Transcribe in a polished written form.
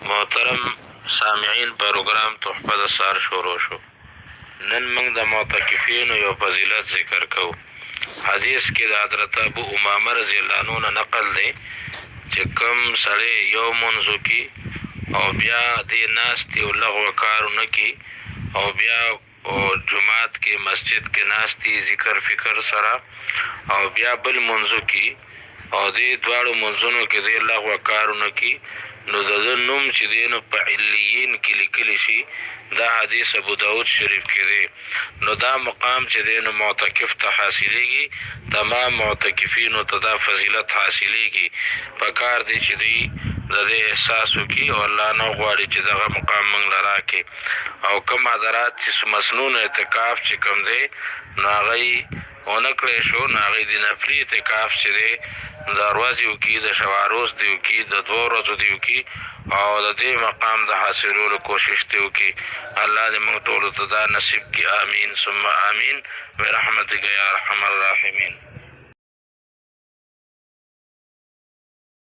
محترم سامعین، پروګرام تحفه د سار شروع شو. نن موږ د معتکفینو یو فضیلت ذکر کوو. حدیث کې د حضرت ابو امامه رضی الله عنه نه نقل دی چې کوم سړی یو منځ وکړي او بیا دې ناستې او لغوه کار ونه کړي او بیا جومات کې مسجد کې ناستې ذکر فکر سره او بیا بل منځ وکړي او دې دواړو منځونو کې دې لغوه کار ونه کړي، نو د ده نوم چې دی نو په علیین کې لیکلی شي. دا حدیث ابو داود شریف کې دی. نو دا مقام چې دی نو معتکف ته حاصلېږي، تمام معتکفینو ته دا فضیلت حاصلېږي. پکار دی چې دوی د دې احساس وکړي او الله نه غواړي چې دغه مقام موږ له راکړي. او کوم حضرات چې مسنون اعتکاف چې کوم دی نو هغه یې ونه کړی شو، نو هغې د نفلي اعتکاف چې دی د ورځې وکړي، د شواروز دی وکړي، د 2 ورځو دی وکړي او د دې مقام د حاصلولو کوشش دی وکړي. الله دې موږ ټولو ته دا نصیب کړي. آمین ثم آمین برحمتک یا ارحم الراحمین.